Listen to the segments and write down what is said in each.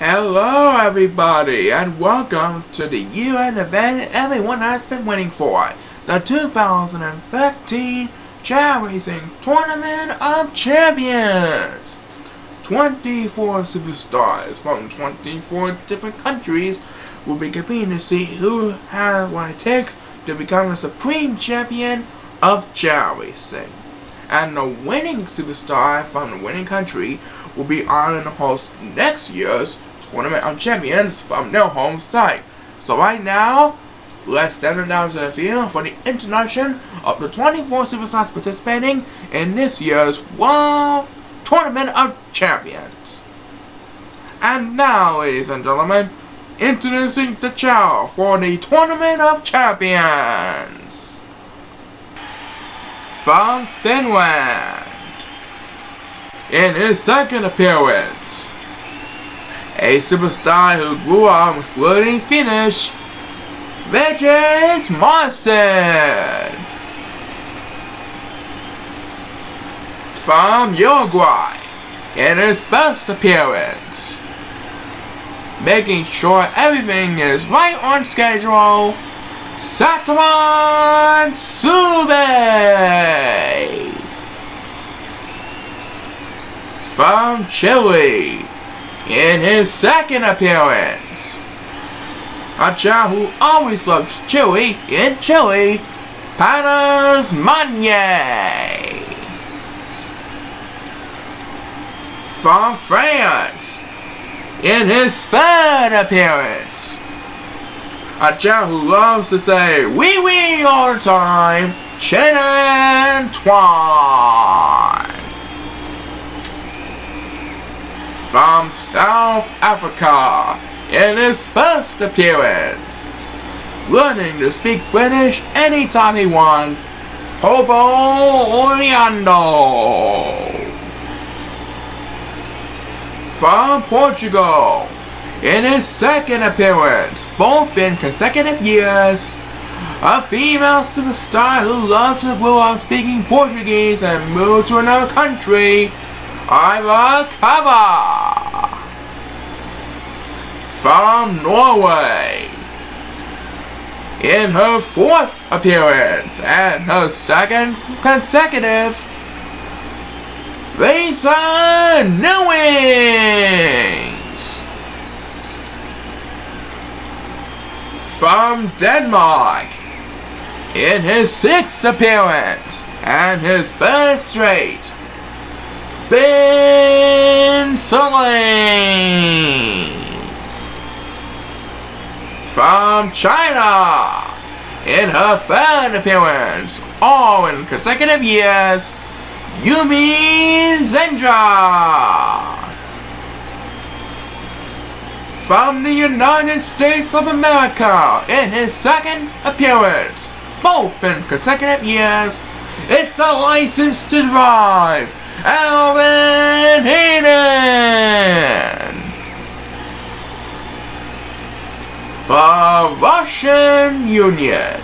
Hello everybody and welcome to the year-end event everyone has been waiting for, the 2013 Chao Racing Tournament of Champions. 24 superstars from 24 different countries will be competing to see who has what it takes to become the Supreme Champion of Chao Racing. And the winning superstar from the winning country will be honored to host next year's Tournament of Champions from their home site. So right now, let's send it down to the field for the introduction of the 24 superstars participating in this year's World Tournament of Champions. And now, ladies and gentlemen, introducing the Chao for the Tournament of Champions. From Finland, in his second appearance, a superstar who grew up with Wooding Finnish, Regis Marson. From Uruguay, in his first appearance, making sure everything is right on schedule, Sataman Sube. From Chile, in his second appearance, a Chao who always loves Chile in Chile, Panas Magne. From France, in his third appearance, a Chao who loves to say "wee wee" all the time, Chen Antoine. From South Africa, in his first appearance, learning to speak British anytime he wants, Hobo Orlando. From Portugal, in his second appearance, both in consecutive years, a female superstar who loves to grow up speaking Portuguese and move to another country, Ira Kava. From Norway, in her fourth appearance and her second consecutive, Lisa Newings. From Denmark, in his sixth appearance and his first straight, Binn Salane. From China, in her third appearance, all in consecutive years, Yumi Zenja. From the United States of America, in his second appearance, both in consecutive years, it's the License to Drive, Alvin Hayden. From Russian Union,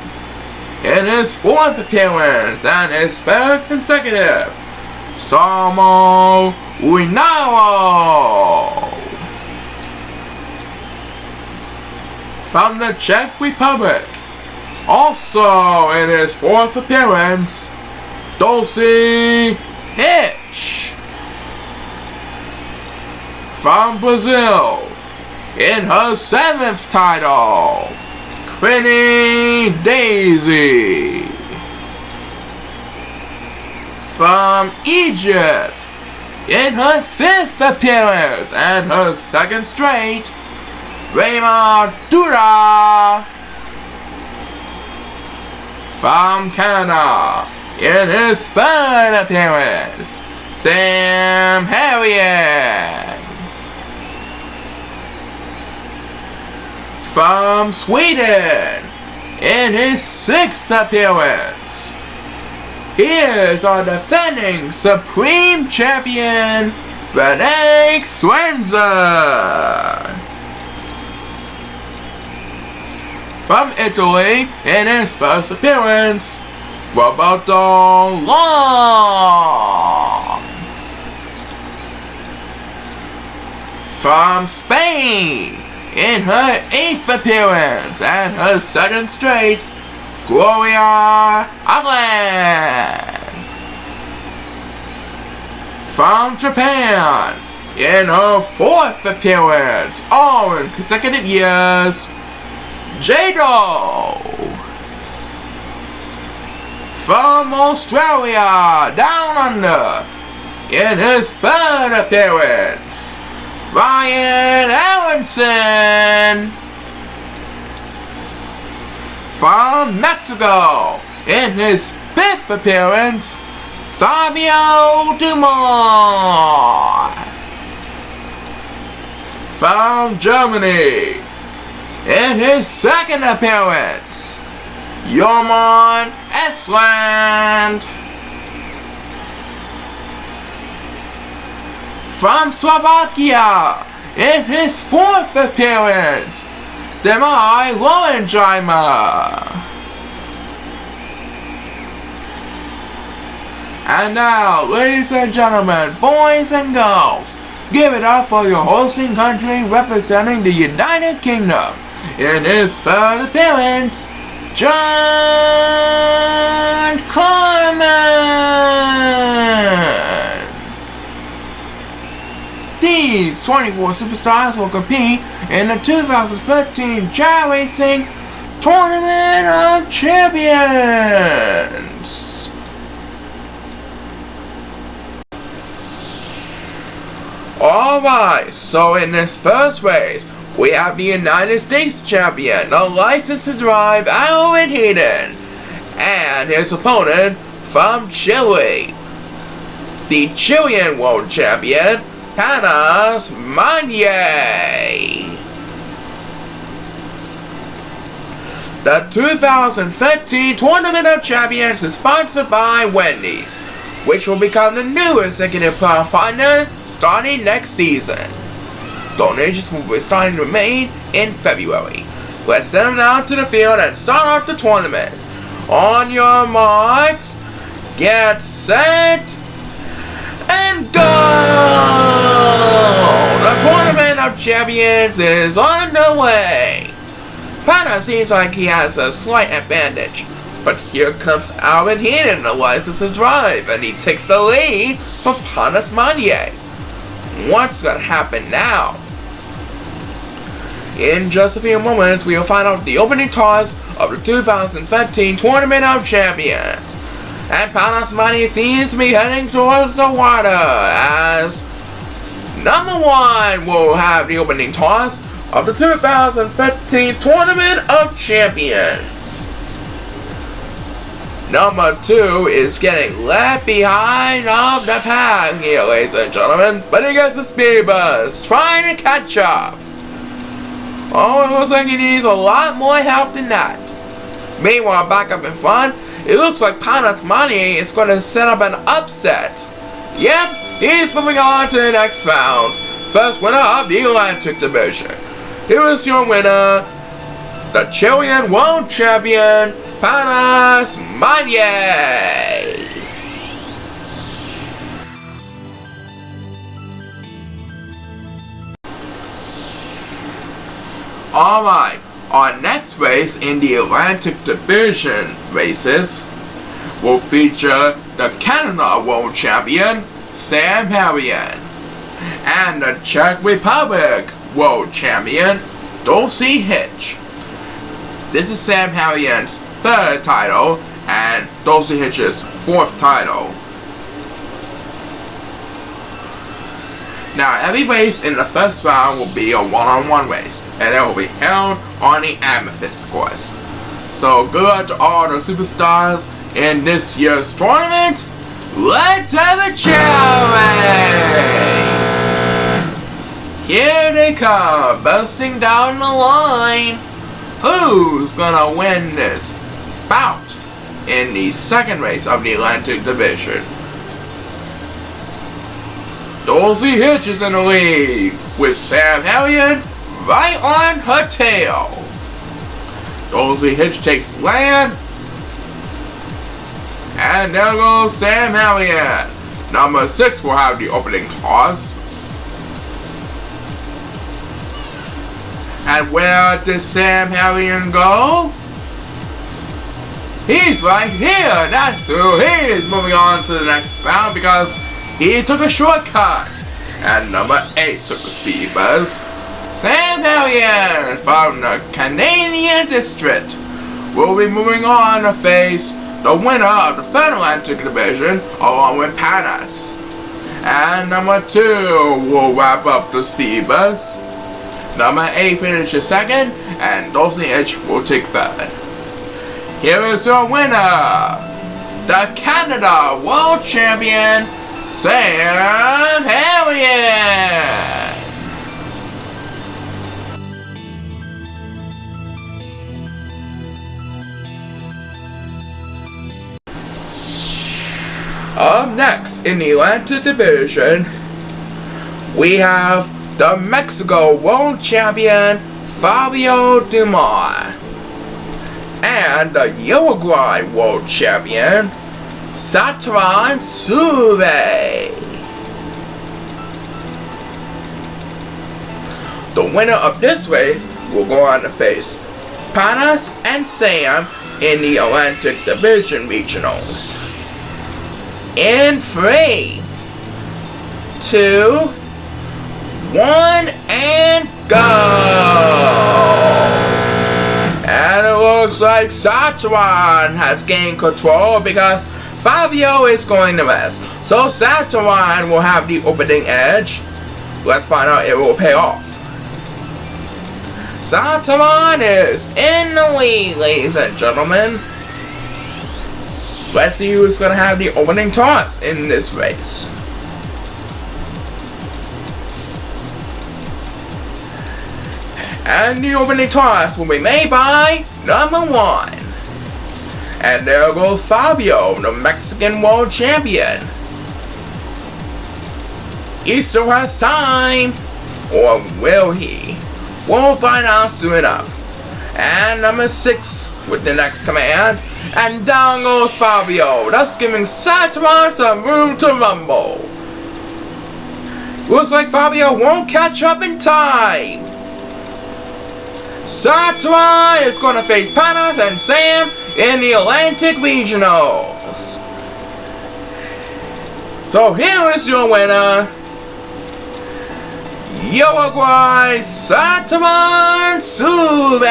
in his fourth appearance and his third consecutive, Samo Uinaro. From the Czech Republic, also in his fourth appearance, Dulcie Hitch. From Brazil, in her seventh title, Quinny Daisy. From Egypt, in her fifth appearance and her second straight, Raymond Dura. From Canada, in his third appearance, Sam Harriet. From Sweden, in his sixth appearance, here's our defending Supreme Champion, Renee Swenson. From Italy, in his first appearance, Roberto Long. From Spain, in her 8th appearance and her 2nd straight, Gloria Agland. From Japan, in her 4th appearance, all in consecutive years, Jado. From Australia, down under, in his 3rd appearance, Ryan Aronson. From Mexico, in his 5th appearance, Fabio Dumont. From Germany, in his 2nd appearance, Jorman Esland. From Slovakia, in his 4th appearance, Demai Lowenheimer. And now, ladies and gentlemen, boys and girls, give it up for your hosting country representing the United Kingdom. In his 3rd appearance, John Carmen. These 24 superstars will compete in the 2015 Chao Racing Tournament of Champions. Alright, so in this first race, we have the United States champion, the license to drive Alvin Hayden, and his opponent from Chile, the Chilean world champion, Panas Manye. The 2015 Tournament of Champions is sponsored by Wendy's, which will become the new executive partner starting next season. Donations will be starting to be made in February. Let's send them out to the field and start off the tournament. On your marks, get set, and go! The Tournament of Champions is underway. Pana seems like he has a slight advantage, but here comes Alvin Hayden, the license to drive, and he takes the lead from Panas Manye. What's gonna happen now? In just a few moments, we will find out the opening toss of the 2015 Tournament of Champions. And Panas Manye seems to be heading towards the water as number 1 will have the opening toss of the 2015 Tournament of Champions. Number 2 is getting left behind of the pack here, ladies and gentlemen, but he gets a speed bus trying to catch up. Oh, it looks like he needs a lot more help than that. Meanwhile, back up in front, it looks like Panas Manye is going to set up an upset. Yep, he's moving on to the next round. First winner of the Atlantic Division. Here is your winner, the Chilean World Champion, Panas Manye. Alright, our next race in the Atlantic Division races will feature the Canada World Champion, Sam Harrion, and the Czech Republic World Champion, Dulcie Hitch. This is Sam Harrion's 3rd title and Dulcie Hitch's 4th title. Now, every race in the first round will be a one-on-one race, and it will be held on the Amethyst course. So, good luck to all the superstars in this year's tournament. Let's have a Chao race! Here they come, bursting down the line. Who's gonna win this bout in the 2nd race of the Atlantic Division? Dulcie Hitch is in the lead, with Sam Harrion right on her tail. Dulcie Hitch takes land, and there goes Sam Harrion. Number 6 will have the opening toss. And where did Sam Harrigan go? He's right here, that's who. He's moving on to the next round because he took a shortcut. And number 8 took the speed buzz. Sam Harrigan from the Canadian District will be moving on to face the winner of the Federal Atlantic Division along with Panas. And number 2 will wrap up the speed buzz. Number 8 finishes second, and Dulcie will take third. Here is your winner, the Canada World Champion, Sam Harrigan. Up next in the Atlantic Division, we have the Mexico World Champion, Fabio Dumar, and the Uruguay World Champion, Sataran Suve. The winner of this race will go on to face Panas and Sam in the Atlantic Division Regionals. In 3, 2, 1, and go! And it looks like Sataran has gained control because Fabio is going to rest. So Sataran will have the opening edge. Let's find out if it will pay off. Sataran is in the lead, ladies and gentlemen. Let's see who's going to have the opening toss in this race. And the opening toss will be made by number 1. And there goes Fabio, the Mexican World Champion. He still has time. Or will he? We'll find out soon enough. And number 6 with the next command. And down goes Fabio, thus giving Sataran some room to rumble. Looks like Fabio won't catch up in time. Sataran is going to face Panas and Sam in the Atlantic Regionals. So here is your winner, Uruguay Sataran Suve.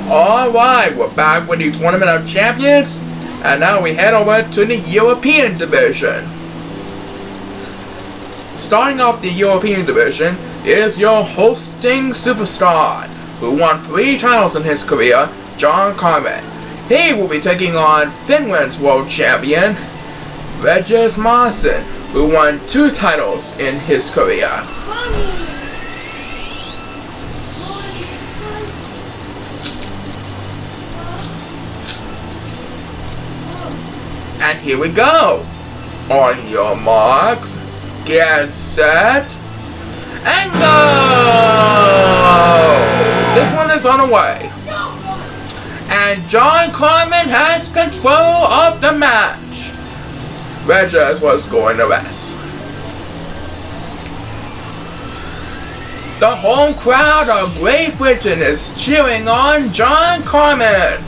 Alright, we're back with the Tournament of Champions, and now we head over to the European Division. Starting off the European Division is your hosting superstar, who won 3 titles in his career, John Carmen. He will be taking on Finland's World Champion, Regis Marson, who won 2 titles in his career. And here we go. On your marks, get set, and go! This one is on the way. And John Carmen has control of the match. Regis was going to rest. The home crowd of Great Britain is cheering on John Carmen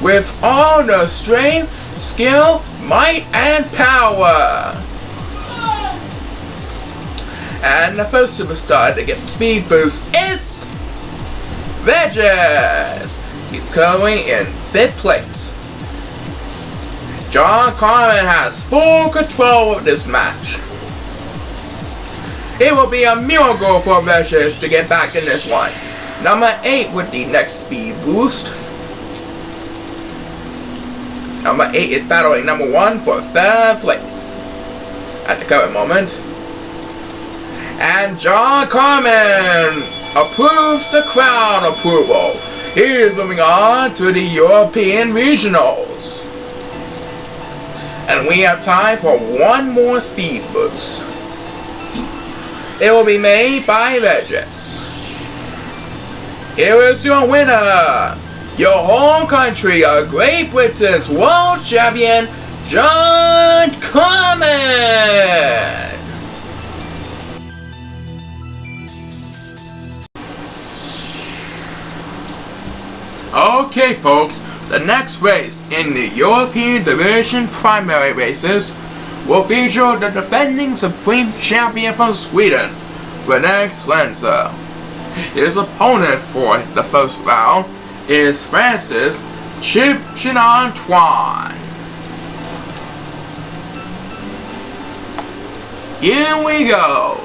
with all the strength, skill, might, and power. And the first superstar to get the speed boost is Regis. He's currently in 5th place. John Carmen has full control of this match. It will be a miracle for Regis to get back in this one. Number 8 with the next speed boost. Number 8 is battling number 1 for 3rd place at the current moment. And John Carmen approves the crowd approval. He is moving on to the European Regionals. And we have time for one more speed boost. It will be made by Regis. Here is your winner, your home country of Great Britain's World Champion, John Common. Okay folks, the next race in the European Division primary races will feature the defending Supreme Champion from Sweden, Binn Salane. His opponent for the first round is Francis Antoine. Here we go.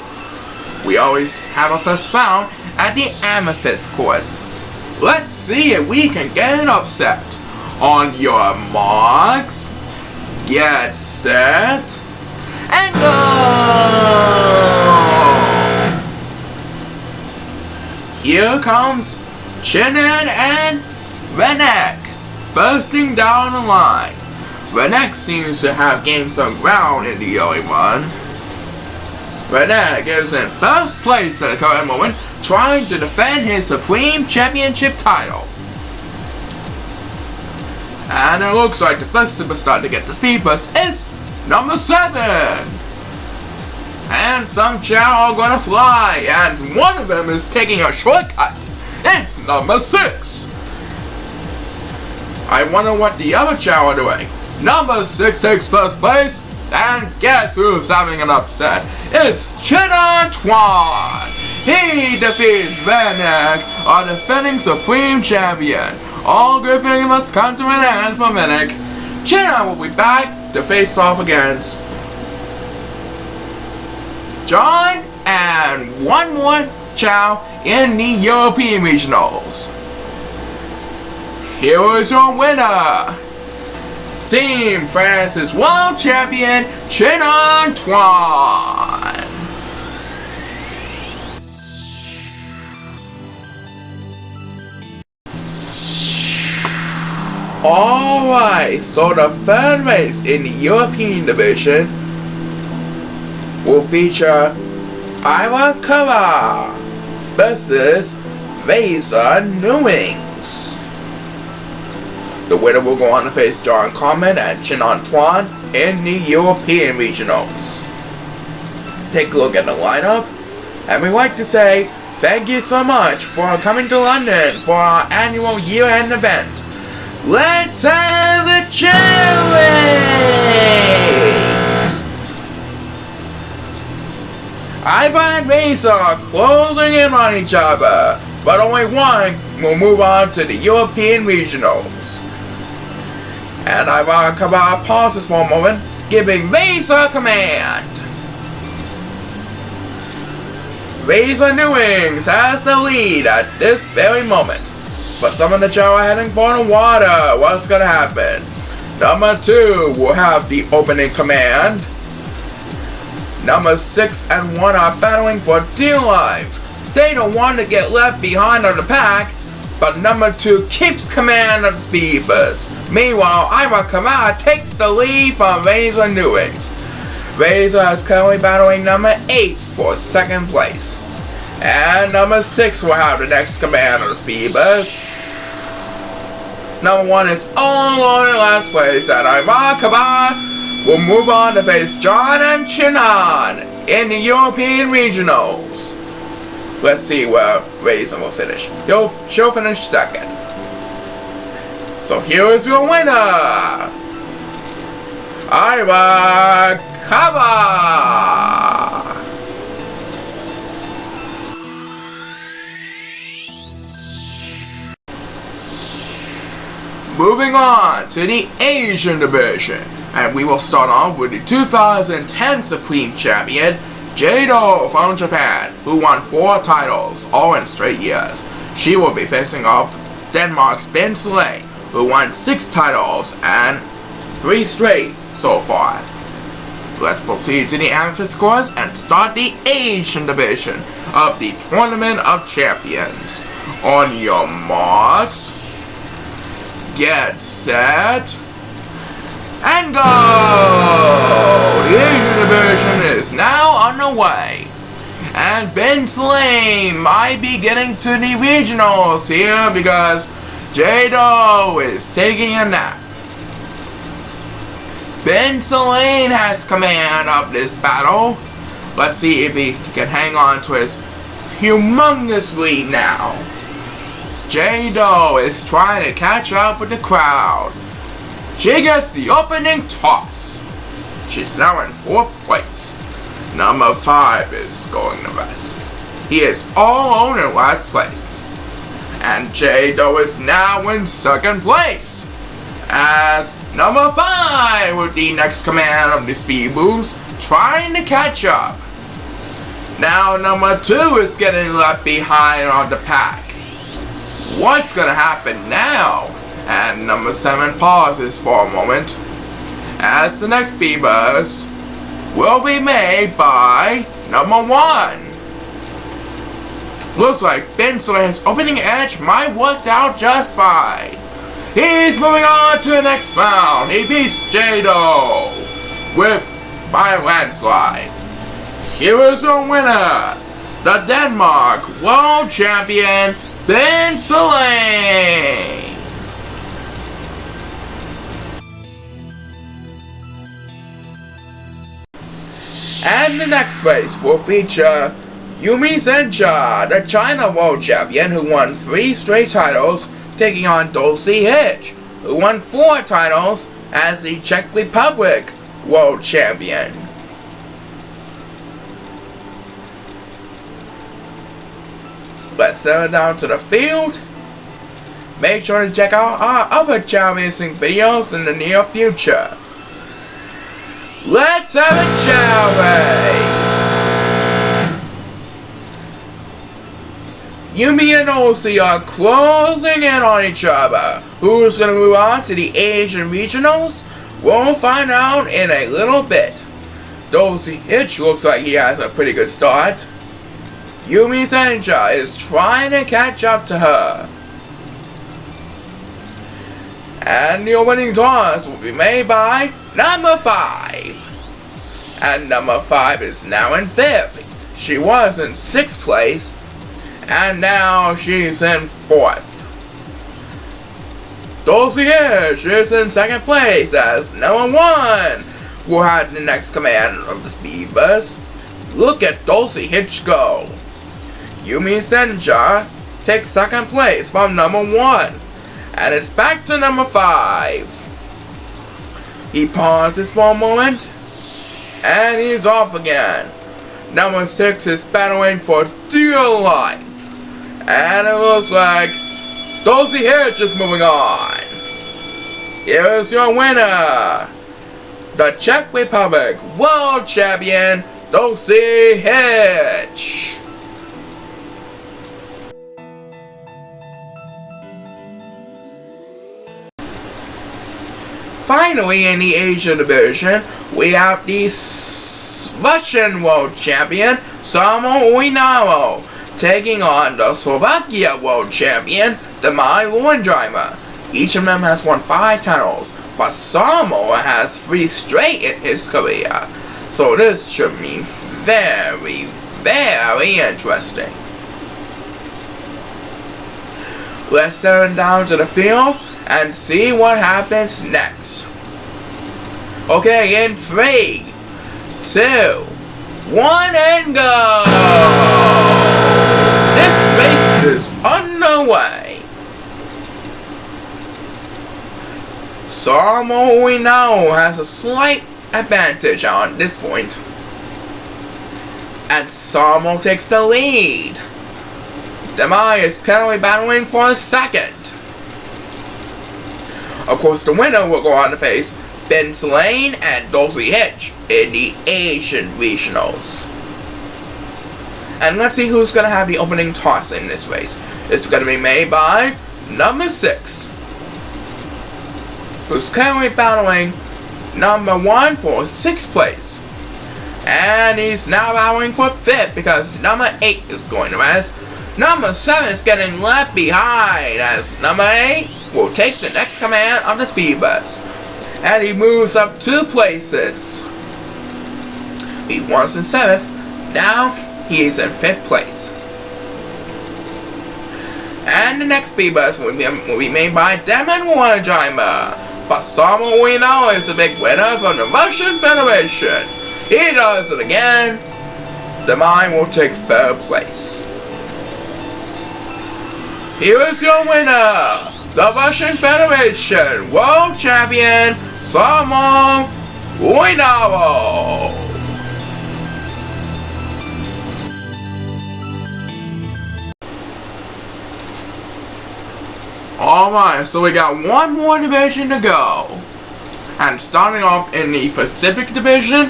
We always have a first round at the Amethyst course. Let's see if we can get an upset. On your marks, get set, and go! Here comes Chinan and Renek bursting down the line. Renek seems to have gained some ground in the early run. Renek is in first place at the current moment, trying to defend his Supreme Championship title. And it looks like the first superstar to get the speed boost is number 7. And some Chao are gonna fly, and one of them is taking a shortcut. It's number 6. I wonder what the other Chao are doing. Number 6 takes first place, and guess who's having an upset? It's Antoine. He defeats Renek, our defending Supreme Champion. All good things must come to an end for Renek. Chinan will be back to face off against John and one more Chao in the European Regionals. Here is your winner, Team Francis World Champion Antoine. Alright, so the third race in the European Division will feature Ira Kara versus Razor Newings. The winner will go on to face John Common and Antoine in the European Regionals. Take a look at the lineup, and we'd like to say thank you so much for coming to London for our annual year-end event. Let's have a Chao race! Ira and Razor are closing in on each other, but only one will move on to the European Regionals. And Ira Kara pauses for a moment, giving Razor command. Razor Newings has the lead at this very moment. But some of the Chao are heading for the water. What's gonna happen? Number 2 will have the opening command. Number 6 and 1 are battling for dear life. They don't want to get left behind on the pack, but number 2 keeps command of the speed bus. Meanwhile, Ira Kara takes the lead from Razor Newings. Razor is currently battling number 8 for second place. And number 6 will have the next command of the speed bus. Number 1 is all on in last place, and Ira Kara will move on to face John and Chinan in the European Regionals. Let's see where Razor will finish. She'll finish second. So here is your winner, Ira Kara. Moving on to the Asian Division, and we will start off with the 2010 Supreme Champion, Jado from Japan, who won 4 titles, all in straight years. She will be facing off Denmark's Binn Salane, who won 6 titles and 3 straight so far. Let's proceed to the Amethyst course and start the Asian Division of the Tournament of Champions. On your marks, get set, and go! The Asian Division is now underway, and Binn Salane might be getting to the regionals here because Jado is taking a nap. Binn Salane has command of this battle. Let's see if he can hang on to his humongous lead now. J-Do is trying to catch up with the crowd. She gets the opening toss. She's now in 4th place. Number 5 is going to rest. He is all alone in last place. And J-Do is now in 2nd place. As number 5 with the next command of the speed boost, trying to catch up. Now number 2 is getting left behind on the pack. What's gonna happen now? And number 7 pauses for a moment, as the next speed boost will be made by number 1. Looks like Binn Salane's opening edge might work out just fine. He's moving on to the next round. He beats J-Do by a landslide. Here is your winner, the Denmark World Champion, Binn Salane. And the next race will feature Yumi Sencha, the China World Champion who won 3 straight titles, taking on Dulcie Hitch, who won 4 titles as the Czech Republic World Champion. Let's settle down to the field. Make sure to check out our other Chao Racing videos in the near future. Let's have a Chao race! Yumi and Dulcie are closing in on each other. Who's going to move on to the Asian regionals? We'll find out in a little bit. Dulcie Hitch looks like he has a pretty good start. Yumi Sencha is trying to catch up to her. And the opening toss will be made by number 5. And number 5 is now in 5th. She was in 6th place. And now she's in 4th. Dulcie Hitch is in 2nd place as number 1 will have the next command of the speed bus. Look at Dulcie Hitch go. Yumi Sencha takes 2nd place from number 1. And it's back to number 5. He pauses for a moment. And he's off again. Number 6 is battling for dear life. And it looks like Dulcie Hitch is moving on. Here's your winner, the Czech Republic World Champion, Dulcie Hitch. Finally, in the Asia division, we have the Russian World Champion, Samo Uinaro, taking on the Slovakia World Champion, Demai Lundreimer. Each of them has won 5 titles, but Samo has 3 straight in his career. So this should be very, very interesting. Let's turn down to the field and see what happens next. Okay, in 3, 2, 1, and go! This race is underway. Samo Uinaro has a slight advantage on this point. And Samo takes the lead. Demai is currently battling for a 2nd. Of course, the winner will go on to face Binn Salane and Dulcie Hitch in the Asian regionals. And let's see who's going to have the opening toss in this race. It's going to be made by number 6, who's currently battling number 1 for 6th place. And he's now battling for 5th because number 8 is going to rest. Number 7 is getting left behind as number 8 will take the next command of the speed bus. And he moves up 2 places. He was in 7th, now he is in 5th place. And the next speed bus will be made by Demai Lundreimer, but someone we know is the big winner from the Russian Federation. He does it again. The mine will take third place. Here is your winner, the Russian Federation World Champion, Simon Uinaro. Alright, so we got one more division to go. And starting off in the Pacific Division,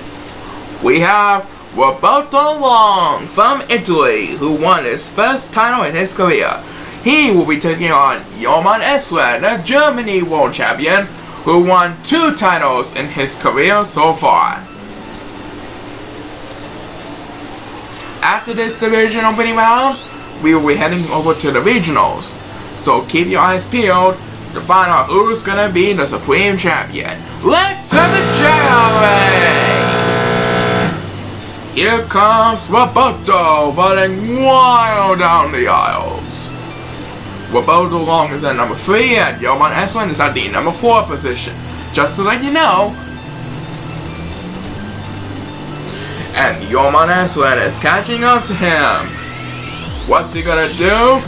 we have Roberto Long from Italy, who won his first title in his career. He will be taking on Johan Esler, the Germany World Champion, who won 2 titles in his career so far. After this division opening round, we will be heading over to the regionals. So keep your eyes peeled to find out who's gonna be the Supreme Champion. Let's have a Chao race! Here comes Roberto running wild down the aisles. Roberto Long is at number 3 and Johan Esler is at the number 4 position. Just to let you know. And Johan Esler is catching up to him. What's he gonna do?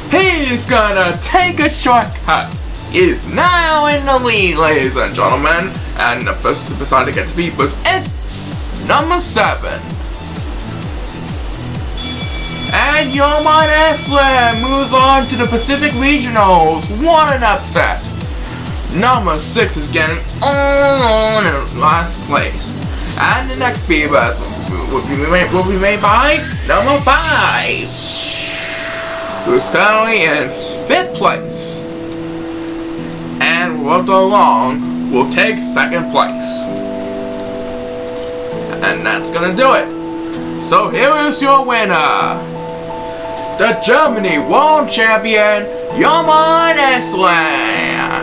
He's gonna take a shortcut. He's now in the lead, ladies and gentlemen. And the first person to get to beat was number 7. And Johan Esler moves on to the Pacific Regionals. What an upset. Number 6 is getting on in last place. And the next beat will be made by number 5. Who's currently in 5th place. And Roberto Long will take 2nd place. And that's gonna do it. So here is your winner, the Germany World Champion, Johan Esler.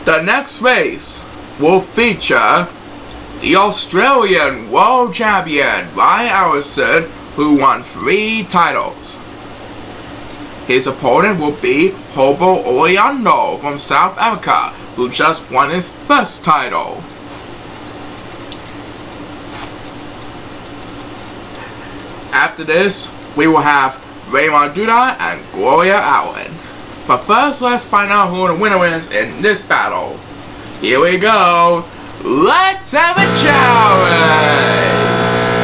The next race will feature the Australian World Champion, Ryan Harrison, who won 3 titles. His opponent will be Hobo Orlando from South Africa, who just won his first title. After this, we will have Raymond Duda and Gloria Allen. But first, let's find out who the winner is in this battle. Here we go. Let's have a Chao race!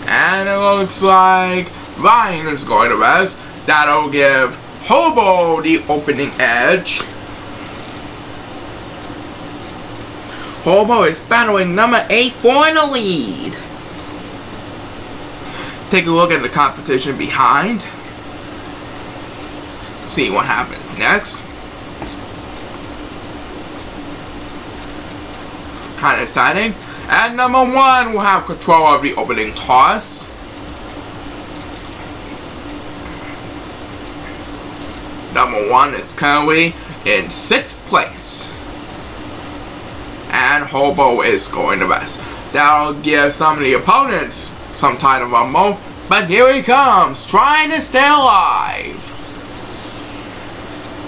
And it looks like Ryan is going to rest. That'll give Hobo the opening edge. Hobo is battling number 8 for the lead. Take a look at the competition behind. See what happens next. Kind of exciting. And number 1 will have control of the opening toss. Number 1 is currently in 6th place. And Hobo is going to rest. That'll give some of the opponents some title rumble. But here he comes, trying to stay alive.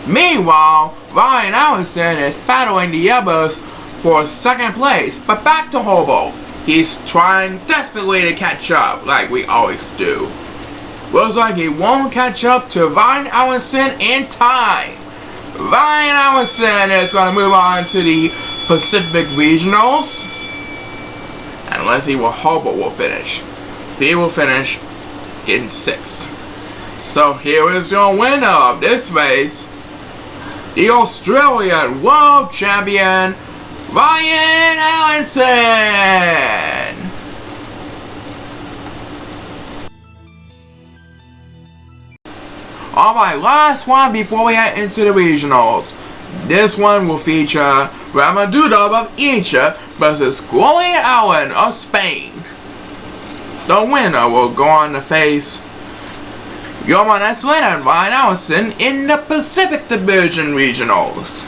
Meanwhile, Ryan Allison is battling the others for 2nd place, but back to Hobo. He's trying desperately to catch up, like we always do. Looks like he won't catch up to Ryan Allison in time. Ryan Allison is going to move on to the Pacific Regionals. And let's see what Hobo will finish. He will finish in 6th. So here is your winner of this race, the Australian World Champion, Ryan Allison! Alright, last one before we head into the regionals. This one will feature Ramadudov of Egypt versus Gloria Allen of Spain. The winner will go on to face Johan Esler and Ryan Allison in the Pacific Division regionals.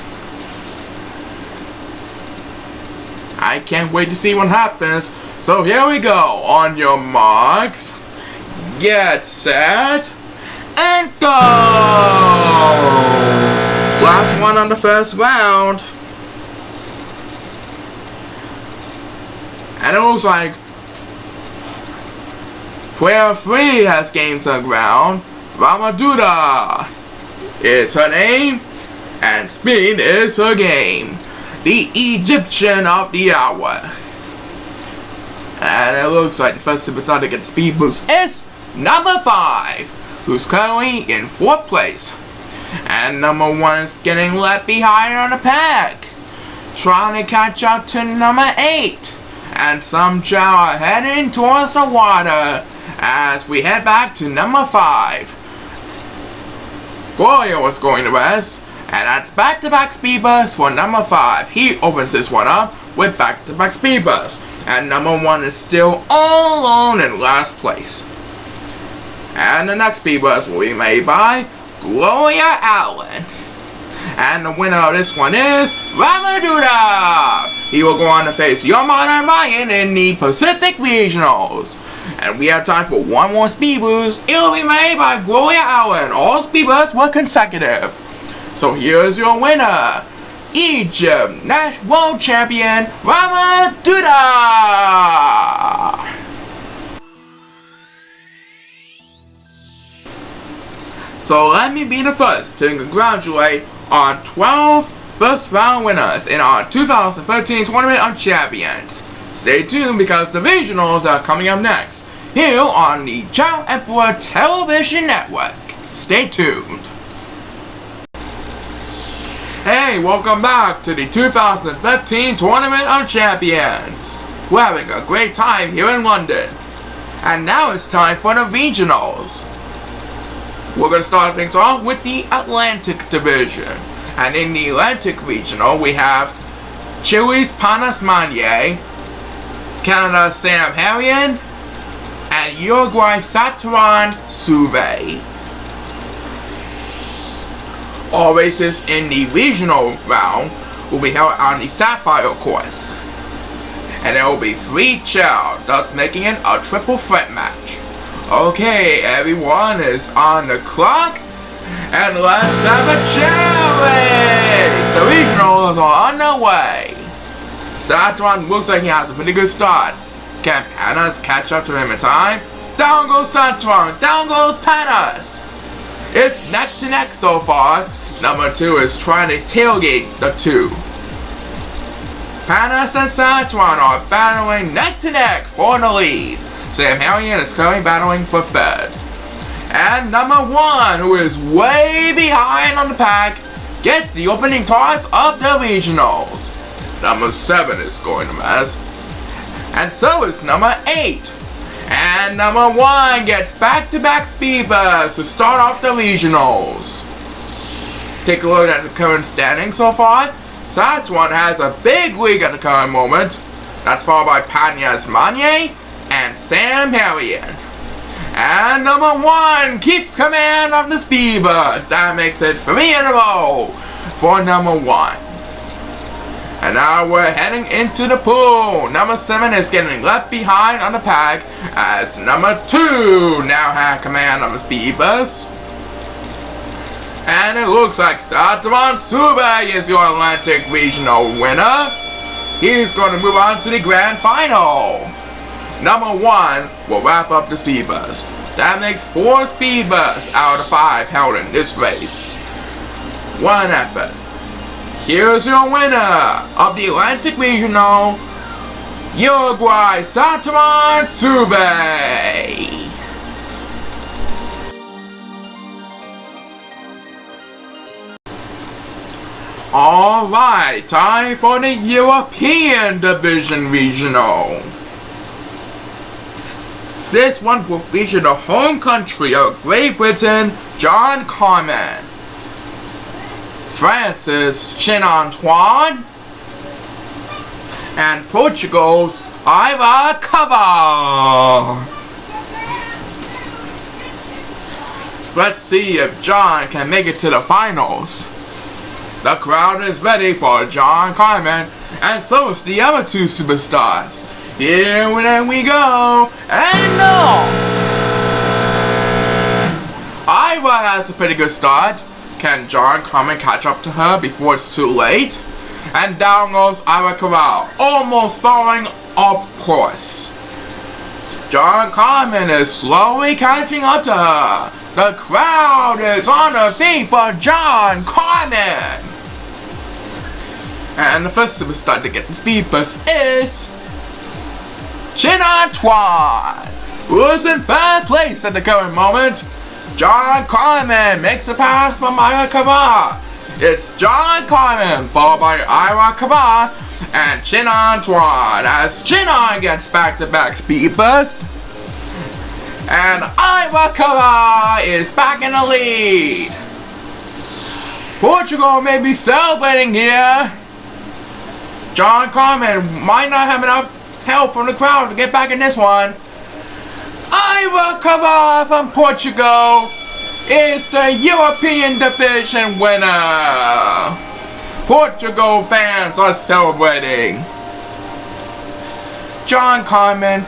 I can't wait to see what happens. So here we go. On your marks, get set, and go! Last one on the first round. And it looks like player 3 has gained some ground. Ramaduda is her name, and Spin is her game. The Egyptian of the hour. And it looks like the first superstar to get speed boost is number 5, who's currently in 4th place. And number 1 is getting left behind on the pack, trying to catch up to number 8. And some Chao are heading towards the water as we head back to number 5. Gloria was going to rest, and that's back-to-back speed bursts for number 5. He opens this one up with back-to-back speed bursts, and number 1 is still all alone in last place. And the next speed burst will be made by Gloria Allen. And the winner of this one is Ramaduda. He will go on to face Yamada and Ryan in the Pacific Regionals. And we have time for one more speed boost. It will be made by Gloria Allen. All speed boosts were consecutive. So here's your winner, Egypt National World Champion Ramaduda. So let me be the first to congratulate our 12 first round winners in our 2013 Tournament of Champions. Stay tuned because the regionals are coming up next, here on the ChaoEmperor Television Network. Stay tuned. Hey, welcome back to the 2013 Tournament of Champions. We're having a great time here in London. And now it's time for the regionals. We're going to start things off with the Atlantic Division. And in the Atlantic Regional, we have Chile's Panas Manye, Canada's Sam Harrion, and Uruguay Sataran Suve. All races in the regional round will be held on the Sapphire course. And there will be 3 Chao, thus making it a triple threat match. Okay, everyone is on the clock, and let's have a Chao race! The regionals are underway. Sataran looks like he has a pretty good start. Can Panas catch up to him in time? Down goes Sataran, down goes Panas! It's neck to neck so far. Number 2 is trying to tailgate the 2. Panas and Sataran are battling neck to neck for the lead. Sam Harrion is currently battling for 3rd. And number 1, who is way behind on the pack, gets the opening toss of the regionals. Number 7 is going to mess. And so is number 8. And number 1 gets back-to-back speed bursts to start off the regionals. Take a look at the current standing so far. Sataran has a big lead at the current moment. That's followed by Panas Manye and Sam Harrion. And number 1 keeps command of the speed burst. That makes it 3 in a row for number 1. And now we're heading into the pool. Number 7 is getting left behind on the pack as number 2 now has command of the speed burst. And it looks like Sataran Suve is your Atlantic Regional winner. He's going to move on to the Grand Final. Number 1 will wrap up the speed burst. That makes 4 speed bursts out of 5 held in this race. What an effort. Here's your winner of the Atlantic Regional, Uruguay Sataran Suve. Alright, time for the European Division Regional. This one will feature the home country of Great Britain, John Carman, France's Chin Antoine, and Portugal's Ira Cover. Let's see if John can make it to the finals. The crowd is ready for John Carman, and so is the other 2 superstars. Here we go, and off! Ira has a pretty good start. Can John come and catch up to her before it's too late? And down goes Ira Corral, almost falling off course. John Carmen is slowly catching up to her. The crowd is on their feet for John Carmen. And the first superstar to get the speed boost is Antoine, who is in third place at the current moment. John Carmen makes a pass from Ira Corral. It's John Carmen followed by Ira Corral and Antoine as Chinon gets back-to-back speed boosts. And Ira Corral is back in the lead. Portugal may be celebrating here. John Carmen might not have enough help from the crowd to get back in this one. Ira Corral from Portugal is the European Division winner. Portugal fans are celebrating. John Carmen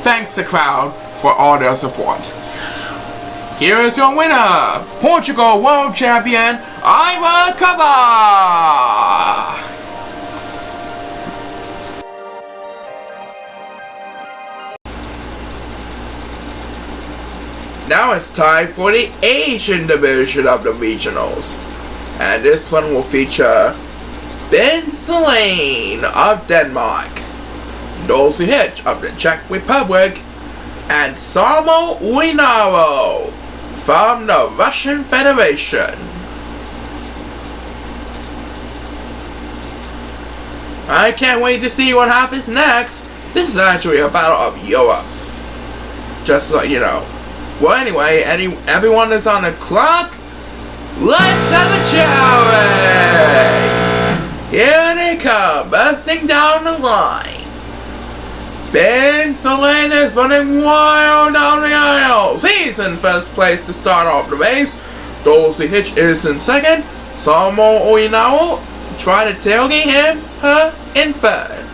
thanks the crowd for all their support. Here is your winner, Portugal World Champion, Ira Corral. Now it's time for the Asian division of the regionals. And this one will feature Binn Salane of Denmark, Dulcie Hitch of the Czech Republic, and Samo Uinaro from the Russian Federation. I can't wait to see what happens next. This is actually a battle of Europe. Just so you know. Well, anyway, everyone is on the clock. Let's have a Chao race! Here they come, bursting down the line. Binn Salane is running wild down the aisles. He's in first place to start off the race. Dulcie Hitch is in second. Samo Uinaro trying to tailgate her in third.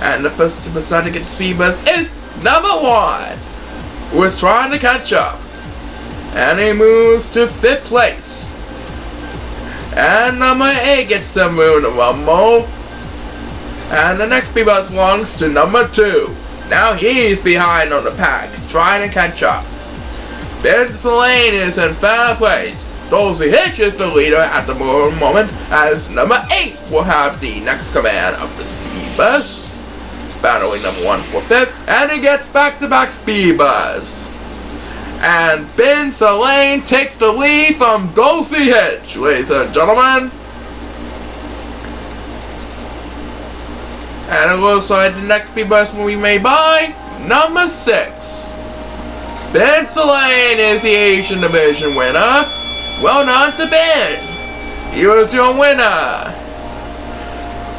And the first superstar to get the speed boost is number 1. Who is trying to catch up, and he moves to 5th place. And number 8 gets the move to rumble, and the next speed boost belongs to number 2. Now he's behind on the pack, trying to catch up. Binn Salane is in 3rd place. Dulcie Hitch is the leader at the moment, as number 8 will have the next command of the speed boost. Battling number 1 for 5th, and he gets back-to-back speed boost. And Binn Salane takes the lead from Dulcie Hitch, ladies and gentlemen. And it looks like the next speed boost will be made by number 6. Binn Salane is the Asian Division winner. Well done to Binn. Here's your winner,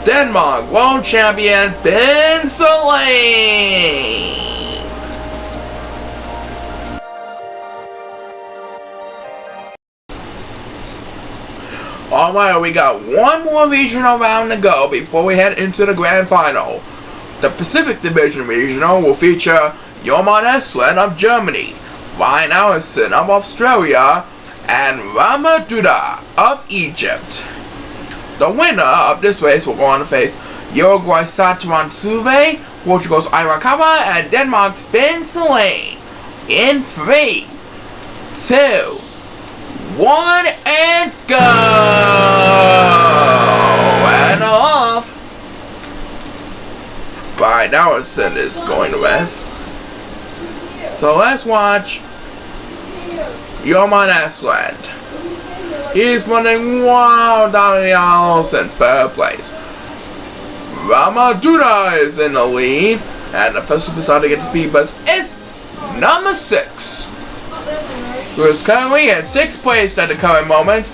Denmark World Champion Binn Salane. Alright, we got one more regional round to go before we head into the grand final. The Pacific Division regional will feature Joman Eslen of Germany, Ryan Allison of Australia, and Rama Duda of Egypt. The winner of this race will go on to face Uruguay's Saturan Suve, Portugal's Ira Corral, and Denmark's Binn Salane in 3, 2, 1, and go! And off! Ryan Allison is going to rest. So let's watch Joman Eslen. He's running wild down the aisles in 3rd place. Rama Duda is in the lead, and the first superstar to get the speed boost is number 6, who is currently in 6th place at the current moment.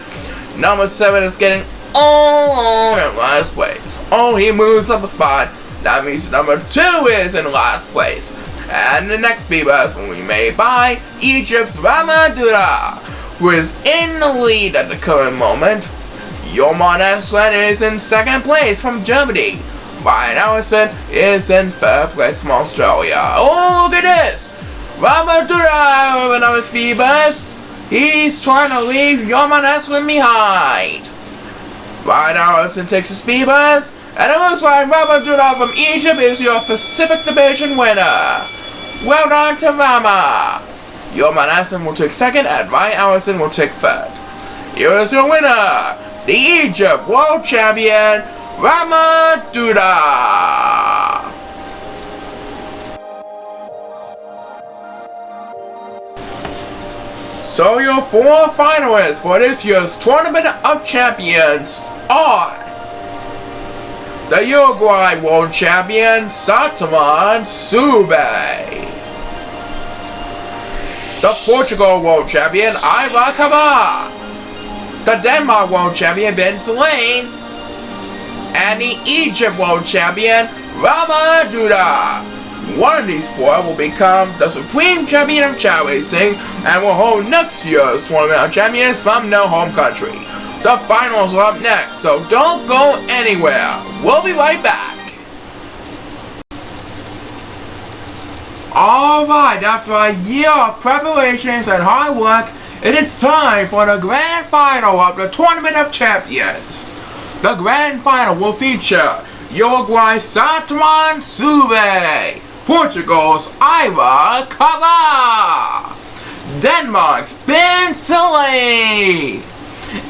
Number 7 is getting all in last place. Oh, he moves up a spot. That means number 2 is in last place. And the next speed boost will be made by Egypt's Rama Duda, who is in the lead at the current moment. Joman Eslen is in 2nd place from Germany. Ryan Ellison is in 3rd place from Australia. Oh, look at this! Ramadura with another speed bus. He's trying to leave Yoman Eswin behind. Ryan Ellison takes a speed bus, and it looks like Ramadura from Egypt is your Pacific Division winner. Well done to Rama. Yoman Eswin will take 2nd, and Ryan Ellison will take 3rd. Here is your winner, the Egypt World Champion, Ramadura. So your 4 finalists for this year's Tournament of Champions are the Uruguay World Champion, Sataman Sube. The Portugal World Champion, Iva Kava. The Denmark World Champion, Binn Salane. And the Egypt World Champion, Ramadura. One of these 4 will become the Supreme Champion of Chao Racing and will hold next year's Tournament of Champions from their home country. The finals are up next, so don't go anywhere. We'll be right back. Alright, after a year of preparations and hard work, it is time for the Grand Final of the Tournament of Champions. The Grand Final will feature Uruguay's Sataman Sube, Portugal's Iva Kava, Denmark's Binn Salane,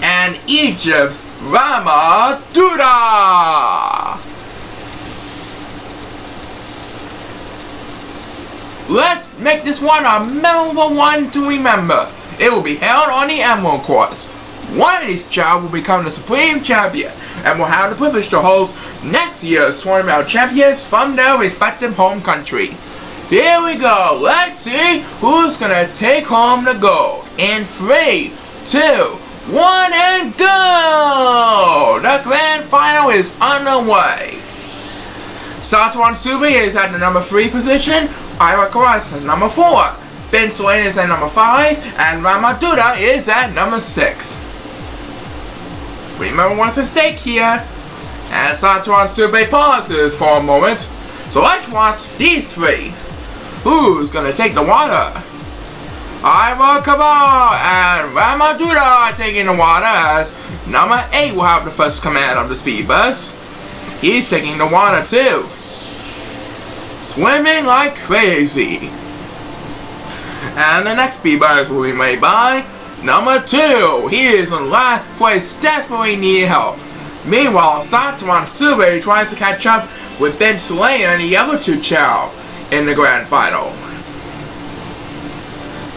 and Egypt's Ramadura. Let's make this one a memorable one to remember. It will be held on the Emerald course. One of these child will become the Supreme Champion and will have the privilege to host next year's Tournament of Champions from their respective home country. Here we go. Let's see who's gonna take home the gold. In 3, 2, 1, and go! The Grand Final is underway. Sataman Sube is at the number 3 position. Iva Kava is at number 4. Binn Salane is at number 5, and Ramadura is at number 6. Remember what's at stake here. And Sataman Sube pauses for a moment. So let's watch these 3. Who's gonna take the water? Iva Kava and Ramadura are taking the water, as number 8 will have the first command of the speed bus. He's taking the water too. Swimming like crazy. And the next speed bus will be made by number 2. He is in last place, desperately needing help. Meanwhile, Sataman Sube tries to catch up with Binn Salane and the other 2 Chao in the Grand Final.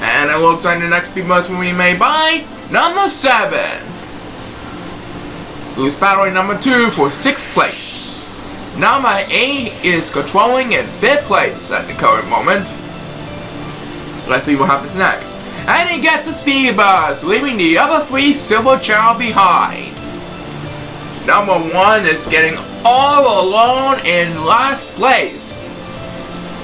And it looks like the next speed bus will be made by number 7, who's battling number 2 for 6th place. Number 8 is controlling in 5th place at the current moment. Let's see what happens next. And he gets the speed bus, leaving the other 3 silver Chao behind. Number 1 is getting all alone in last place.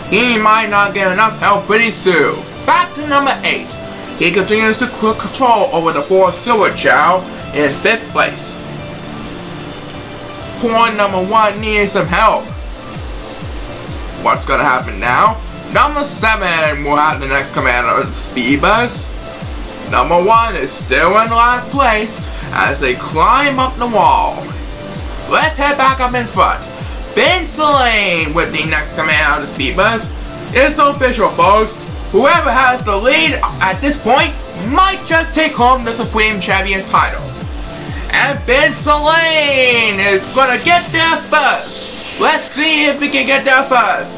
He might not get enough help pretty soon. Back to number 8. He continues to control over the 4 silver Chao in 5th place. Poor number 1 needs some help. What's gonna happen now? Number 7 will have the next command of the speed bus. Number 1 is still in last place as they climb up the wall. Let's head back up in front. Binn Salane with the next command of the speed bus. It's official, folks. Whoever has the lead at this point might just take home the Supreme Champion title. And Binn Salane is gonna get there first. Let's see if we can get there first.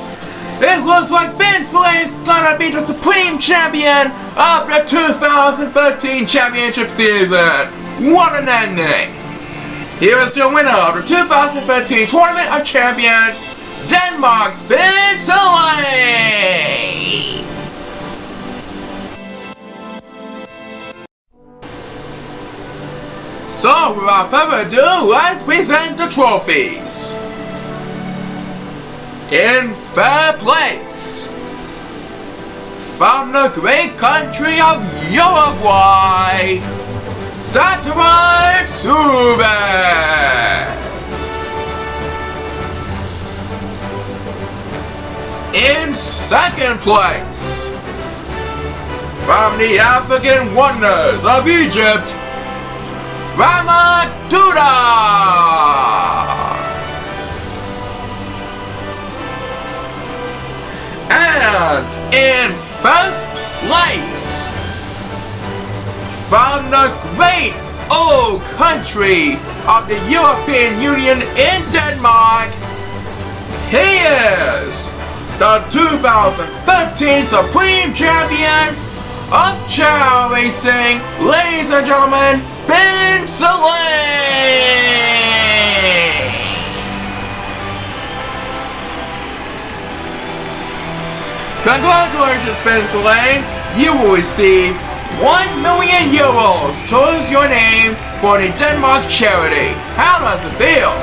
It looks like Binn Salane is gonna be the Supreme Champion of the 2013 Championship season. What an ending! Here is your winner of the 2013 Tournament of Champions, Denmark's Binn Salane! So, without further ado, let's present the trophies. In 3rd place, from the great country of Uruguay, Chao Racing Supreme. In second place, from the African wonders of Egypt, Ramatuda. And in first place, from the great old country of the European Union in Denmark, he is the 2013 Supreme Champion of Chao Racing, ladies and gentlemen, Binn Salane! Congratulations, Binn Salane! You will receive 1 million euros towards your name for the Denmark charity. How does it feel?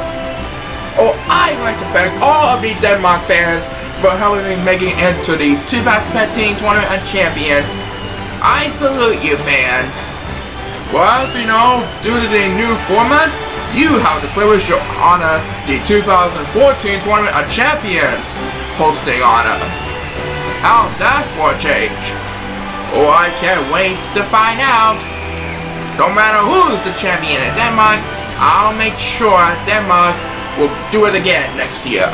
Oh, I'd like to thank all of the Denmark fans for helping me making it into the 2015 Tournament of Champions. I salute you, fans. Well, as you know, due to the new format, you have the privilege to honor the 2014 Tournament of Champions hosting honor. How's that for a change? Oh, I can't wait to find out. No matter who's the champion in Denmark, I'll make sure Denmark will do it again next year.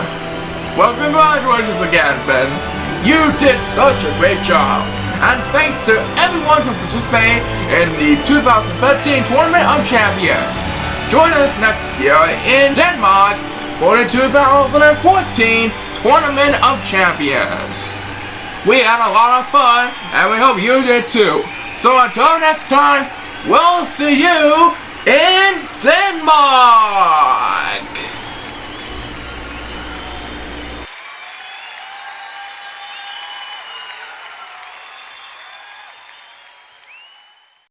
Well, congratulations again, Ben. You did such a great job. And thanks to everyone who participated in the 2013 Tournament of Champions. Join us next year in Denmark for the 2014 Tournament of Champions. We had a lot of fun, and we hope you did too. So until next time, we'll see you in Denmark!